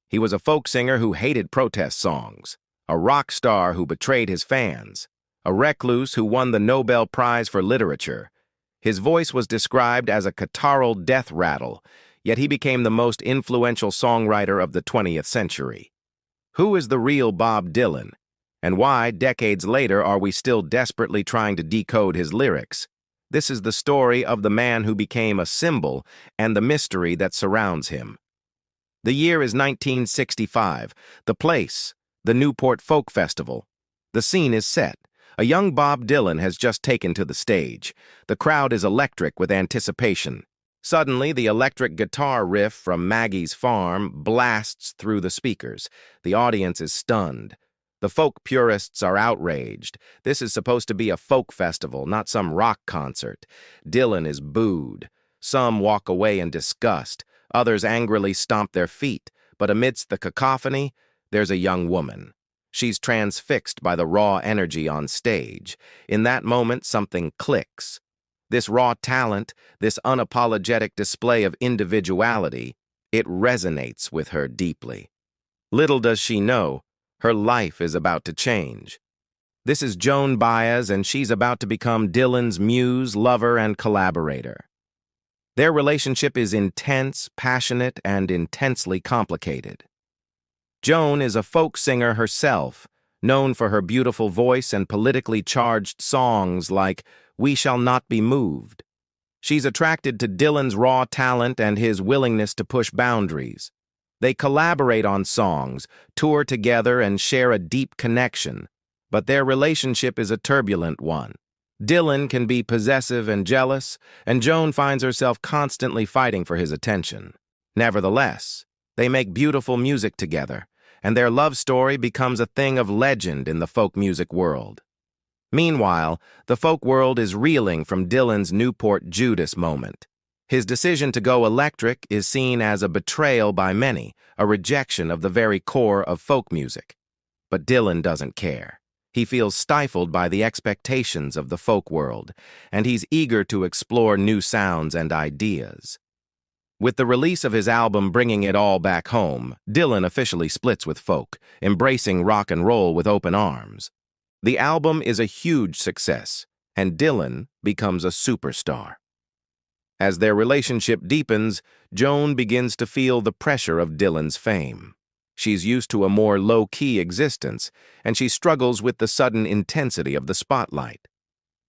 He was a folk singer who hated protest songs, a rock star who betrayed his fans, a recluse who won the Nobel Prize for Literature. His voice was described as a catarrhal death rattle, yet he became the most influential songwriter of the 20th century. Who is the real Bob Dylan? And why, decades later, are we still desperately trying to decode his lyrics? This is the story of the man who became a symbol and the mystery that surrounds him. The year is 1965. The place, the Newport Folk Festival. The scene is set. A young Bob Dylan has just taken to the stage. The crowd is electric with anticipation. Suddenly, the electric guitar riff from Maggie's Farm blasts through the speakers. The audience is stunned. The folk purists are outraged. This is supposed to be a folk festival, not some rock concert. Dylan is booed. Some walk away in disgust. Others angrily stomp their feet. But amidst the cacophony, there's a young woman. She's transfixed by the raw energy on stage. In that moment, something clicks. This raw talent, this unapologetic display of individuality, it resonates with her deeply. Little does she know, her life is about to change. This is Joan Baez, and she's about to become Dylan's muse, lover, and collaborator. Their relationship is intense, passionate, and intensely complicated. Joan is a folk singer herself, known for her beautiful voice and politically charged songs like "We Shall Not Be Moved." She's attracted to Dylan's raw talent and his willingness to push boundaries. They collaborate on songs, tour together, and share a deep connection. But their relationship is a turbulent one. Dylan can be possessive and jealous, and Joan finds herself constantly fighting for his attention. Nevertheless, they make beautiful music together, and their love story becomes a thing of legend in the folk music world. Meanwhile, the folk world is reeling from Dylan's Newport Judas moment. His decision to go electric is seen as a betrayal by many, a rejection of the very core of folk music. But Dylan doesn't care. He feels stifled by the expectations of the folk world, and he's eager to explore new sounds and ideas. With the release of his album Bringing It All Back Home, Dylan officially splits with folk, embracing rock and roll with open arms. The album is a huge success, and Dylan becomes a superstar. As their relationship deepens, Joan begins to feel the pressure of Dylan's fame. She's used to a more low-key existence, and she struggles with the sudden intensity of the spotlight.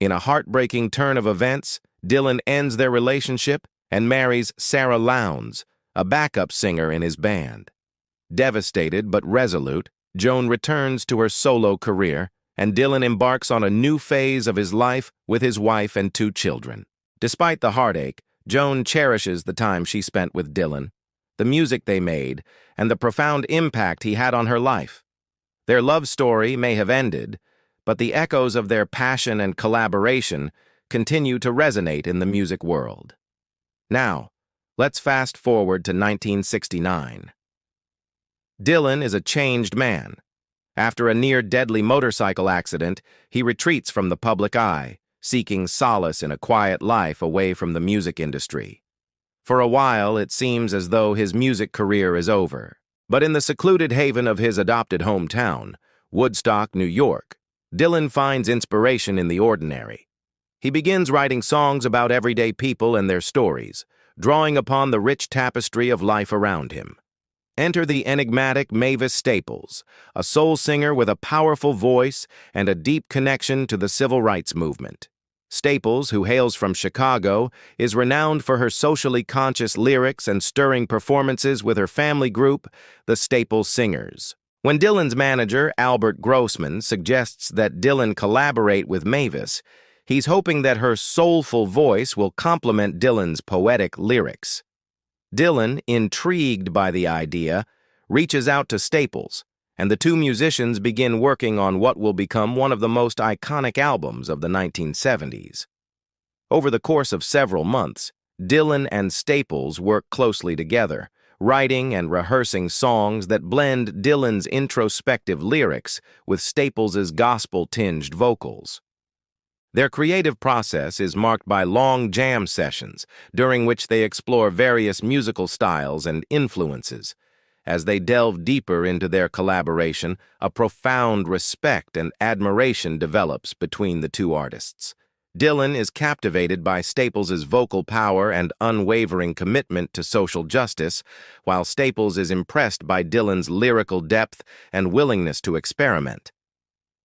In a heartbreaking turn of events, Dylan ends their relationship and marries Sarah Lowndes, a backup singer in his band. Devastated but resolute, Joan returns to her solo career, and Dylan embarks on a new phase of his life with his wife and 2 children. Despite the heartache, Joan cherishes the time she spent with Dylan, the music they made, and the profound impact he had on her life. Their love story may have ended, but the echoes of their passion and collaboration continue to resonate in the music world. Now, let's fast forward to 1969. Dylan is a changed man. After a near-deadly motorcycle accident, he retreats from the public eye, seeking solace in a quiet life away from the music industry. For a while, it seems as though his music career is over. But in the secluded haven of his adopted hometown, Woodstock, New York, Dylan finds inspiration in the ordinary. He begins writing songs about everyday people and their stories, drawing upon the rich tapestry of life around him. Enter the enigmatic Mavis Staples, a soul singer with a powerful voice and a deep connection to the civil rights movement. Staples, who hails from Chicago, is renowned for her socially conscious lyrics and stirring performances with her family group, the Staples Singers. When Dylan's manager, Albert Grossman, suggests that Dylan collaborate with Mavis, he's hoping that her soulful voice will complement Dylan's poetic lyrics. Dylan, intrigued by the idea, reaches out to Staples, and the 2 musicians begin working on what will become one of the most iconic albums of the 1970s. Over the course of several months, Dylan and Staples work closely together, writing and rehearsing songs that blend Dylan's introspective lyrics with Staples's gospel-tinged vocals. Their creative process is marked by long jam sessions, during which they explore various musical styles and influences. As they delve deeper into their collaboration, a profound respect and admiration develops between the two artists. Dylan is captivated by Staples's vocal power and unwavering commitment to social justice, while Staples is impressed by Dylan's lyrical depth and willingness to experiment.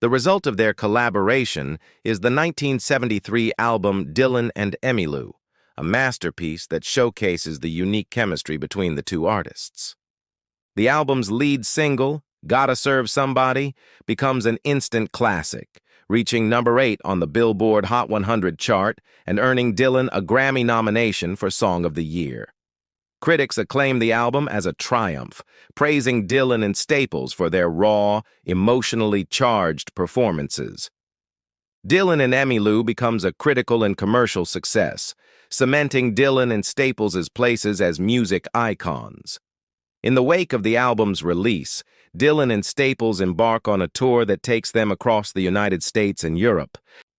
The result of their collaboration is the 1973 album Dylan and Emmylou, a masterpiece that showcases the unique chemistry between the two artists. The album's lead single, Gotta Serve Somebody, becomes an instant classic, reaching number 8 on the Billboard Hot 100 chart and earning Dylan a Grammy nomination for Song of the Year. Critics acclaim the album as a triumph, praising Dylan and Staples for their raw, emotionally charged performances. Dylan and Emmylou becomes a critical and commercial success, cementing Dylan and Staples' places as music icons. In the wake of the album's release, Dylan and Staples embark on a tour that takes them across the United States and Europe.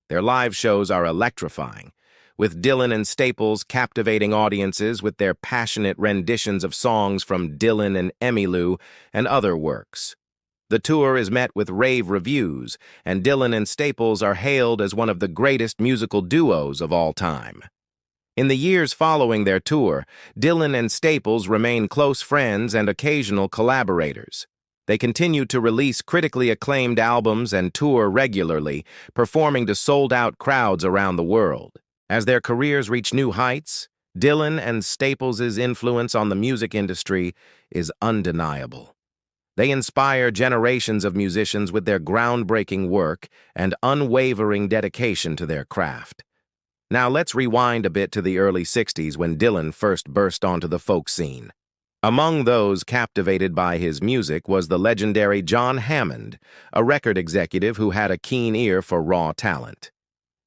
Their live shows are electrifying, with Dylan and Staples captivating audiences with their passionate renditions of songs from Dylan and Emmylou and other works. The tour is met with rave reviews, and Dylan and Staples are hailed as one of the greatest musical duos of all time. In the years following their tour, Dylan and Staples remain close friends and occasional collaborators. They continue to release critically acclaimed albums and tour regularly, performing to sold-out crowds around the world. As their careers reach new heights, Dylan and Staples' influence on the music industry is undeniable. They inspire generations of musicians with their groundbreaking work and unwavering dedication to their craft. Now let's rewind a bit to the early 60s when Dylan first burst onto the folk scene. Among those captivated by his music was the legendary John Hammond, a record executive who had a keen ear for raw talent.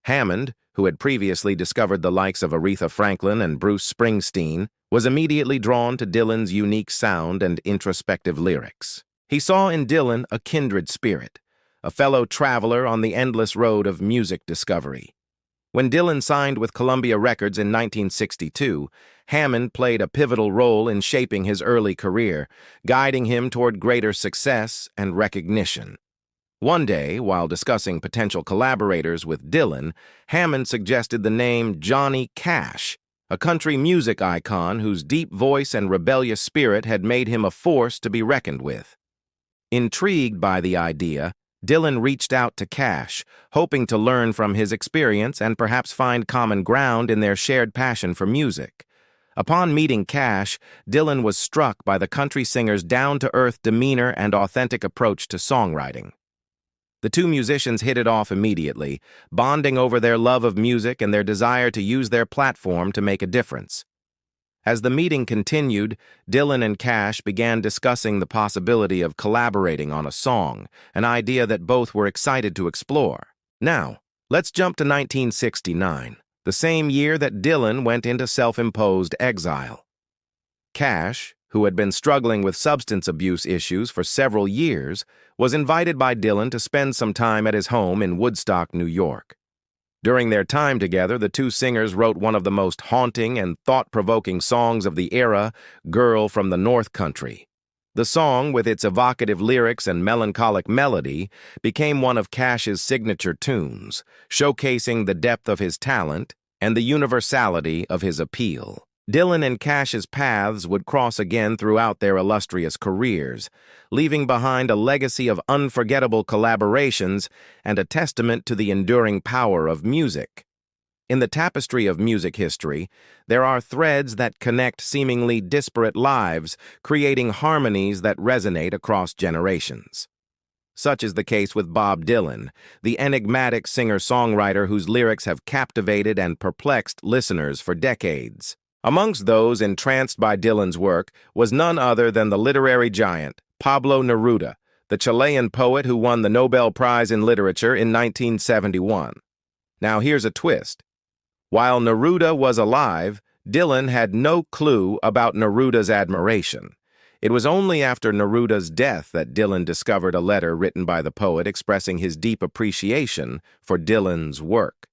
Hammond, who had previously discovered the likes of Aretha Franklin and Bruce Springsteen, was immediately drawn to Dylan's unique sound and introspective lyrics. He saw in Dylan a kindred spirit, a fellow traveler on the endless road of music discovery. When Dylan signed with Columbia Records in 1962, Hammond played a pivotal role in shaping his early career, guiding him toward greater success and recognition. One day, while discussing potential collaborators with Dylan, Hammond suggested the name Johnny Cash, a country music icon whose deep voice and rebellious spirit had made him a force to be reckoned with. Intrigued by the idea, Dylan reached out to Cash, hoping to learn from his experience and perhaps find common ground in their shared passion for music. Upon meeting Cash, Dylan was struck by the country singer's down-to-earth demeanor and authentic approach to songwriting. The two musicians hit it off immediately, bonding over their love of music and their desire to use their platform to make a difference. As the meeting continued, Dylan and Cash began discussing the possibility of collaborating on a song, an idea that both were excited to explore. Now, let's jump to 1969, the same year that Dylan went into self-imposed exile. Cash, who had been struggling with substance abuse issues for several years, was invited by Dylan to spend some time at his home in Woodstock, New York. During their time together, the two singers wrote one of the most haunting and thought-provoking songs of the era, Girl from the North Country. The song, with its evocative lyrics and melancholic melody, became one of Cash's signature tunes, showcasing the depth of his talent and the universality of his appeal. Dylan and Cash's paths would cross again throughout their illustrious careers, leaving behind a legacy of unforgettable collaborations and a testament to the enduring power of music. In the tapestry of music history, there are threads that connect seemingly disparate lives, creating harmonies that resonate across generations. Such is the case with Bob Dylan, the enigmatic singer-songwriter whose lyrics have captivated and perplexed listeners for decades. Amongst those entranced by Dylan's work was none other than the literary giant, Pablo Neruda, the Chilean poet who won the Nobel Prize in Literature in 1971. Now here's a twist. While Neruda was alive, Dylan had no clue about Neruda's admiration. It was only after Neruda's death that Dylan discovered a letter written by the poet expressing his deep appreciation for Dylan's work.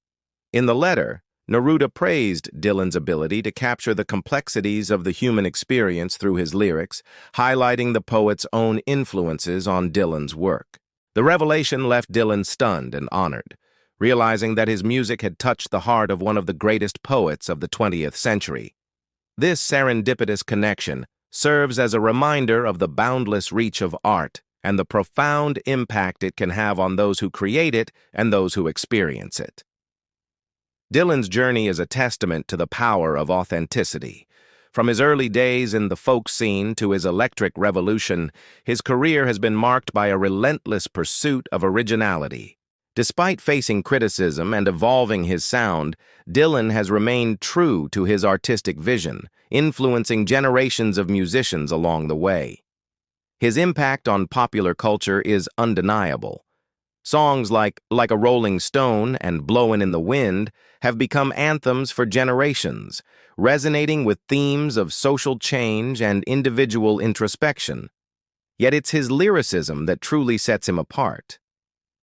In the letter, Neruda praised Dylan's ability to capture the complexities of the human experience through his lyrics, highlighting the poet's own influences on Dylan's work. The revelation left Dylan stunned and honored, realizing that his music had touched the heart of one of the greatest poets of the 20th century. This serendipitous connection serves as a reminder of the boundless reach of art and the profound impact it can have on those who create it and those who experience it. Dylan's journey is a testament to the power of authenticity. From his early days in the folk scene to his electric revolution, his career has been marked by a relentless pursuit of originality. Despite facing criticism and evolving his sound, Dylan has remained true to his artistic vision, influencing generations of musicians along the way. His impact on popular culture is undeniable. Songs like a Rolling Stone and Blowin' in the Wind have become anthems for generations, resonating with themes of social change and individual introspection. Yet it's his lyricism that truly sets him apart.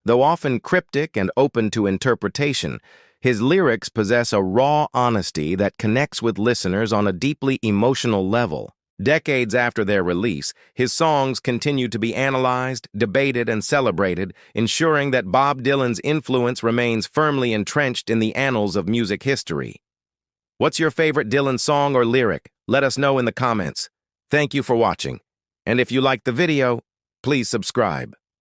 Though often cryptic and open to interpretation, his lyrics possess a raw honesty that connects with listeners on a deeply emotional level. Decades after their release, his songs continue to be analyzed, debated, and celebrated, ensuring that Bob Dylan's influence remains firmly entrenched in the annals of music history. What's your favorite Dylan song or lyric? Let us know in the comments. Thank you for watching. And if you liked the video, please subscribe.